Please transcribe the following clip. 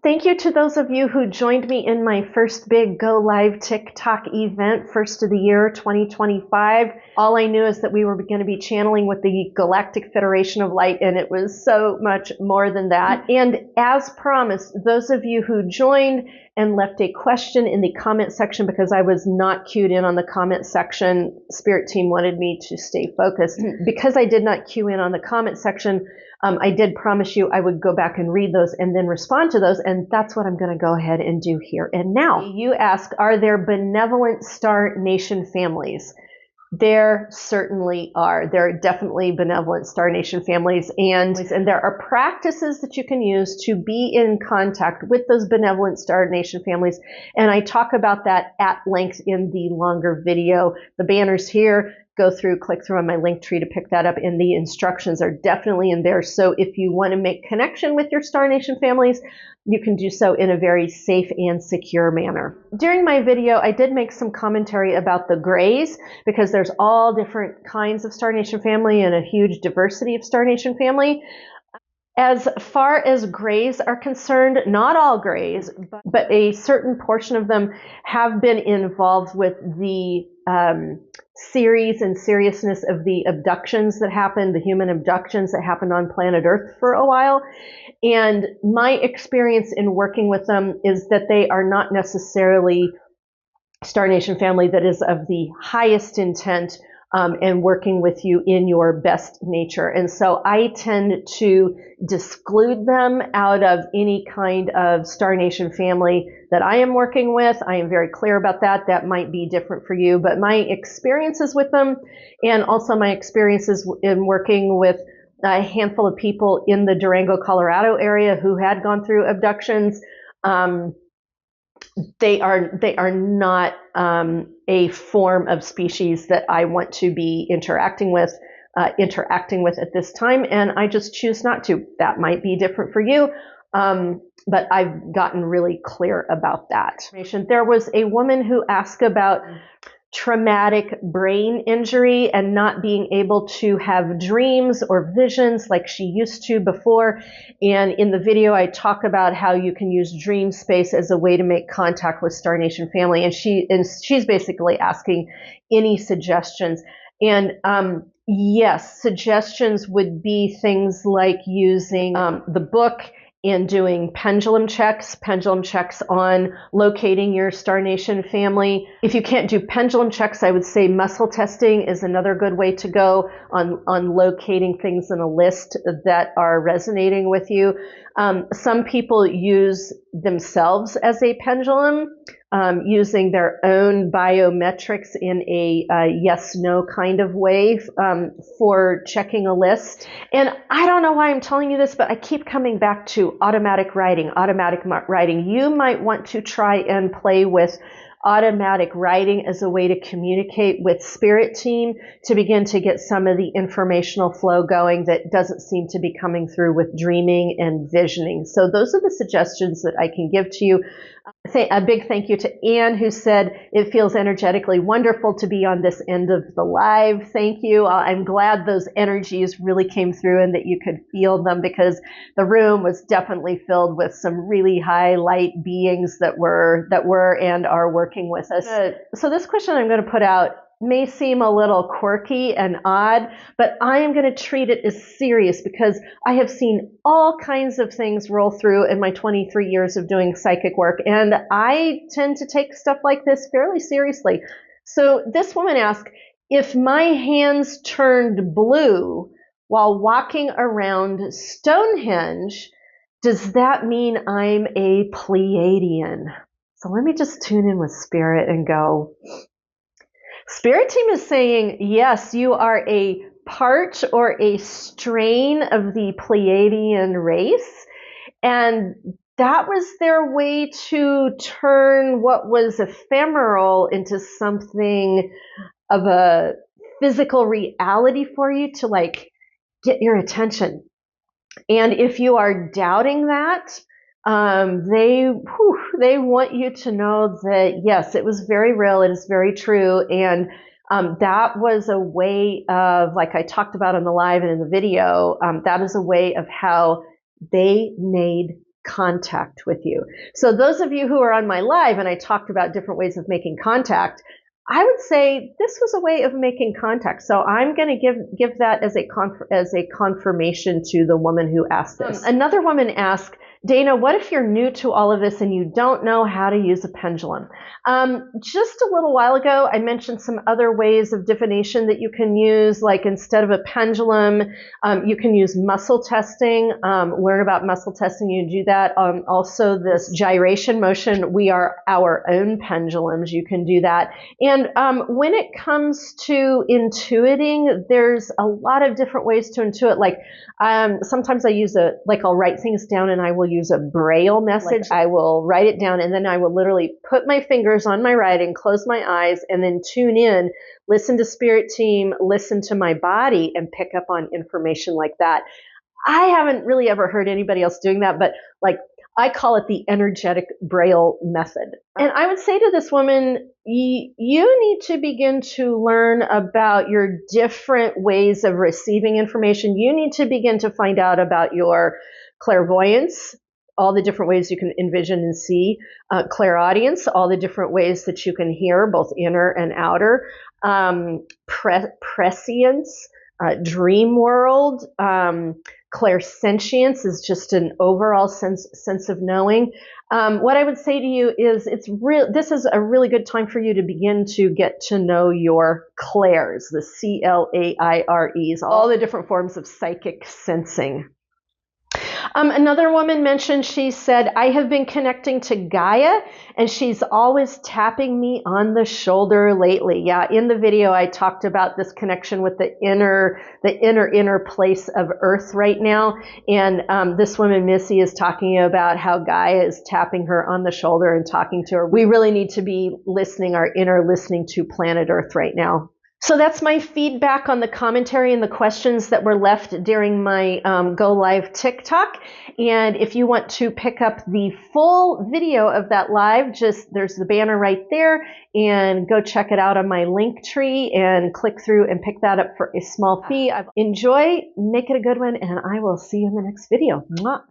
Thank you to those of you who joined me in my first big Go Live TikTok event, first of the year 2025. All I knew is that we were going to be channeling with the Galactic Federation of Light, and it was so much more than that. And as promised, those of you who joined and left a question in the comment section, because I was not cued in on the comment section, Spirit Team wanted me to stay focused. Because I did not cue in on the comment section, I did promise you I would go back and read those and then respond to those, and that's what I'm going to go ahead and do here and now. You ask, are there benevolent star nation families? There certainly are. There are definitely benevolent star nation families, and there are practices that you can use to be in contact with those benevolent star nation families, and I talk about that at length in the longer video. The banners here, go through, click through on my link tree to pick that up, and the instructions are definitely in there. So if you want to make connection with your star nation families, you can do so in a very safe and secure manner. During my video, I did make some commentary about the grays, because there's all different kinds of star nation family and a huge diversity of star nation family. As far as grays are concerned, not all grays, but a certain portion of them have been involved with the series and seriousness of the abductions that happened, the human abductions that happened on planet Earth for a while. And my experience in working with them is that they are not necessarily star nation family that is of the highest intent and working with you in your best nature. And so I tend to disclude them out of any kind of star nation family that I am working with. I am very clear about that. That might be different for you, but my experiences with them, and also my experiences in working with a handful of people in the Durango, Colorado area who had gone through abductions, they are not a form of species that I want to be interacting with at this time, and I just choose not to. That might be different for you, but I've gotten really clear about that. There was a woman who asked about traumatic brain injury and not being able to have dreams or visions like she used to before. And in the video, I talk about how you can use dream space as a way to make contact with Star Nation family. And she's basically asking any suggestions. And yes, suggestions would be things like using the book and doing pendulum checks on locating your Star Nation family. If you can't do pendulum checks, I would say muscle testing is another good way to go on locating things in a list that are resonating with you. Some people use themselves as a pendulum, using their own biometrics in a yes-no kind of way for checking a list. And I don't know why I'm telling you this, but I keep coming back to automatic writing. You might want to try and play with automatic writing as a way to communicate with Spirit Team to begin to get some of the informational flow going that doesn't seem to be coming through with dreaming and visioning. So those are the suggestions that I can give to you. A big thank you to Anne, who said it feels energetically wonderful to be on this end of the live. Thank you. I'm glad those energies really came through and that you could feel them, because the room was definitely filled with some really high light beings that were and are working with us. So this question I'm going to put out may seem a little quirky and odd, but I am going to treat it as serious, because I have seen all kinds of things roll through in my 23 years of doing psychic work, and I tend to take stuff like this fairly seriously. So this woman asked, if my hands turned blue while walking around Stonehenge, does that mean I'm a Pleiadian? So let me just tune in with Spirit and go, Spirit Team is saying, yes, you are a part or a strain of the Pleiadian race. And that was their way to turn what was ephemeral into something of a physical reality for you to like get your attention. And if you are doubting that, they want you to know that, yes, it was very real. It is very true. And that was a way of, like I talked about on the live and in the video, that is a way of how they made contact with you. So those of you who are on my live and I talked about different ways of making contact, I would say this was a way of making contact. So I'm going to give that as a confirmation to the woman who asked this. Another woman asked, Dana, what if you're new to all of this and you don't know how to use a pendulum? Just a little while ago, I mentioned some other ways of divination that you can use, like instead of a pendulum, you can use muscle testing, learn about muscle testing, you do that. Also this gyration motion, we are our own pendulums, you can do that. And when it comes to intuiting, there's a lot of different ways to intuit. Like sometimes I use I'll write things down and I will use a braille message. I will write it down and then I will literally put my fingers on my writing, close my eyes, and then tune in, listen to spirit team, listen to my body, and pick up on information like that. I haven't really ever heard anybody else doing that, but I call it the energetic braille method. And I would say to this woman, you need to begin to learn about your different ways of receiving information. You need to begin to find out about your clairvoyance, all the different ways you can envision and see, clairaudience, all the different ways that you can hear, both inner and outer, prescience, dream world, clairsentience is just an overall sense of knowing. What I would say to you is this is a really good time for you to begin to get to know your clairs, the CLAIREs, all the different forms of psychic sensing. Another woman mentioned, she said, I have been connecting to Gaia and she's always tapping me on the shoulder lately. Yeah, in the video I talked about this connection with the inner place of Earth right now. And this woman, Missy, is talking about how Gaia is tapping her on the shoulder and talking to her. We really need to be listening to planet Earth right now. So that's my feedback on the commentary and the questions that were left during my Go Live TikTok. And if you want to pick up the full video of that live, there's the banner right there, and go check it out on my link tree and click through and pick that up for a small fee. Enjoy, make it a good one, and I will see you in the next video. Mwah.